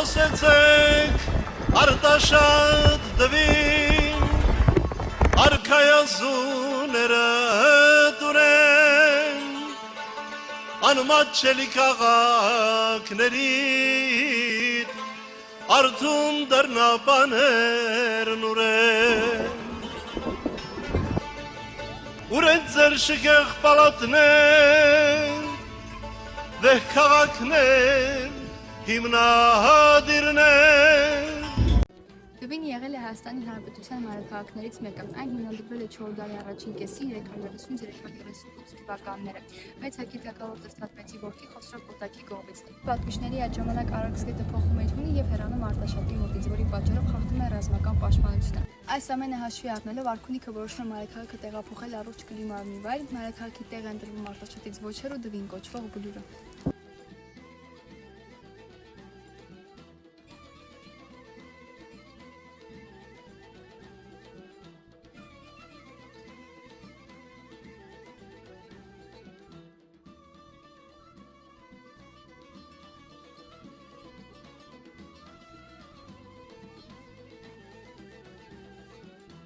Խոսեցեք արտաշատ դվին արքայազուները տուրեն անմատչելի քաղաքներիդ արդում դռնապաներն ուրեն ուրեն ձեր շքեղ պալատներ վեհ քաղաքներ հիմնադիրներ Դվինը եղել է Հայաստանի Հանրապետության մայրաքաղաքներից մեկը։ Այն հիմնադրվել է 4 դարի առաջին կեսի 330-338 թվականները մեծ հակի թագավոր Տրտմետի որդի Խոսրով Կոտակի կողմից։ Պատմիչների այդ ժամանակ Արաքսկետը փոխում է հունի եւ հեռանում Արտաշատի մոտից, որի պատճառով խախտում է ռազմական պաշտպանությունը։ Այս ամենը հաշվի առնելով արքունիքը որոշում է մայրաքաղաքը տեղափոխել առողջ կլիմայի վայր, մայրաքաղաքի տեղ է ընտրվում Արտաշատից ոչ հեռու Դվին կոչվող բլուրը։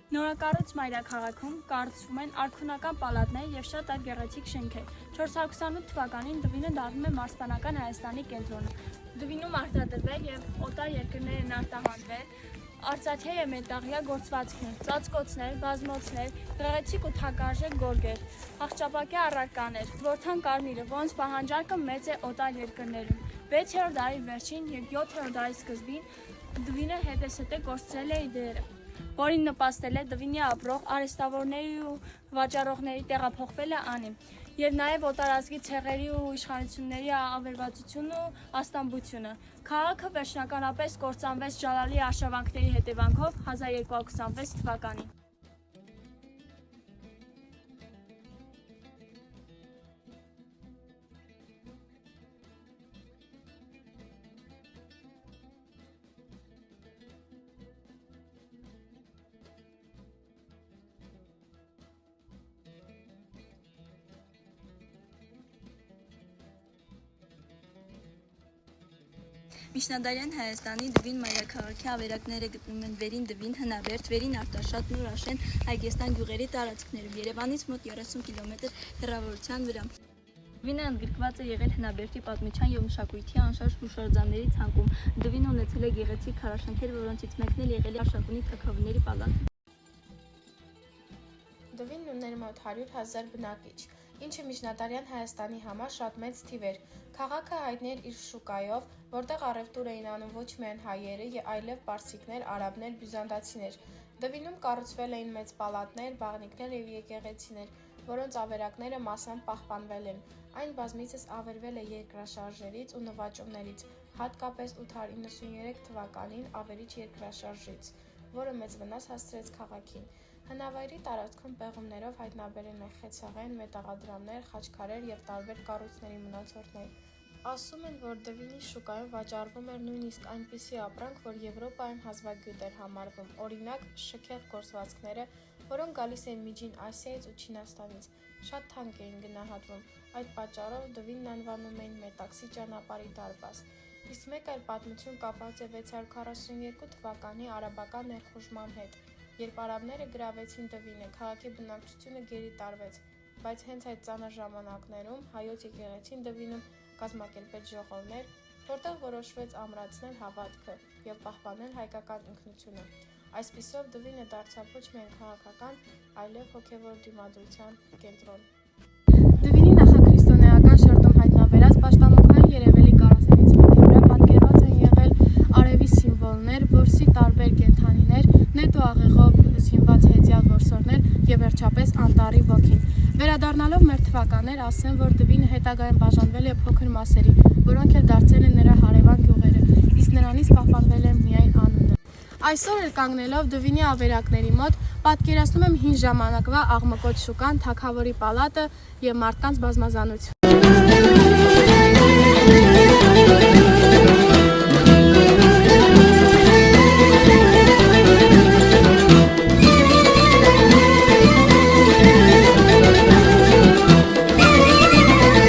Նորակառույց մայրաքաղաքում կառուցվում են արքունական պալատներ և շատ այլ գեղեցիկ շենքեր։ 428 թվականին Դվինը դառնում է մարզպանական Հայաստանի կենտրոնը։ Դվինում արտադրվել և օտար երկրներ են արտահանվել արծաթե և մետաղյա գործվածքներ, ծածկոցներ, բազմոցներ, գեղեցիկ ու թանկարժեք գորգեր, աղճապակյա առարկաներ, որդան կարմիրը, որոնց պահանջարկը մեծ է օտար երկրներում։ 6-րդ դարի վերջին և 7-րդ դարի սկզբին Դվինը հետզհետե կորցրել է իր դերը, որին նպաստել է Դվինի ապրող արհեստավորների ու վաճառողների տեղափոխվելը անի, և նաև օտարազգի ցեղերի ու իշխանությունների ավերվածությունն ու աստամբությունը։ Քաղաքը վերջնականապես կործանվեց Ջալալի արշավանքների հետևանքով 1226 թվականին։ Միջնադարյան Հայաստանի Դվին մայրաքաղաքի ավերակները գտնվում են Վերին Դվին, Հնավերթ, Վերին Արտաշատ, Նորաշեն, Հայգեստան գյուղերի տարածքներում, Երևանից մոտ 30 կիլոմետր հեռավորության վրա։ Դվինը ընդգրկված է եղել Հնավերթի պատմության և մշակույթի անշարժ հուշարձանների ցանկում։ Դվինը ունեցել է գեղեցիկ քարաշենքեր, որոնցից մեկն էլ եղել է Արշակունի թագավորների պալատը։ Դվինն ուներ մոտ 100,000 բնակիչ, ինչը միջնադարյան Հայաստանի համար շատ մեծ թիվ էր։ Քաղաքը հայտնի էր իր շուկայով, որտեղ առևտուր էին անում ոչ միայն հայերը, այլև պարսիկներ, արաբներ, բյուզանդացիներ։ Դվինում կառուցվել էին մեծ պալատներ, բաղնիքներ և եկեղեցիներ, որոնց ավերակները մասամբ պահպանվել են։ Այն բազմիցս ավերվել է երկրաշարժերից ու նվաճումներից, հատկապես 893 թվականին ավերիչ երկրաշարժից, որը մեծ վնաս հասցրեց քաղաքին։ Հնավայրի տարածքում պեղումներով հայտնաբերել են խեցեղեն, մետաղադրամներ, խաչքարեր և տարբեր կառույցների մնացորդներ։ Ասում են, որ Դվինի շուկայում վաճառվում էր նույնիսկ այնպիսի ապրանք, որ Եվրոպայում հազվագյուտ էր համարվում, օրինակ շքեղ գործվածքները, որոնք գալիս էին Միջին Ասիայից ու Չինաստանից, շատ թանկ էին գնահատվում։ Այդ պատճառով Դվինն անվանում էին Մետաքսի ճանապարհի դարպաս։ Իսկ մեկ այլ պատմություն կապված է 642 թվականի արաբական ներխուժման հետ, երբ արաբները գրավեցին Դվինը, քաղաքի բնակչությունը գերի տարվեց, բայց հենց այդ ծանր ժամանակներում հայոց եկեղեցին Դվինում կազմակերպեց ժողովներ, որտեղ որոշվեց ամրացնել հավատքը և պահպանել հայկական ինքնությունը։ Այսպիսով Դվինը դարձավ ոչ միայն քաղաքական, այլև հոգևոր դիմադրության կենտրոն։ Դվինի նախաքրիստոնեական շրջանում հայտնաբերած պաշտամունքային երևելի կարասներից մեկի վրա պատկերված են եղել արևի սիմվոլներ, որսի տարբեր կենդանիներ, նետ ու աղեղով սինված հեծյալ որսորդներ և վերջապես անտառի ոգին։ Վերադառնալով մեր թվականներ, ասեմ, որ Դվինը հետագայում բաժանվել է փոքր մասերի, որոնք էլ դարձել են նրա հարևան գյուղերը, իսկ նրանից պահպանվել է միայն անունը։ Այսօր էլ կանգնելով Դվինի ավերակների մոտ, պատկերացնում եմ հին ժամանակվա աղմկոտ շուկան, թագավորի պալատը և մարդկանց բազմազանությունը։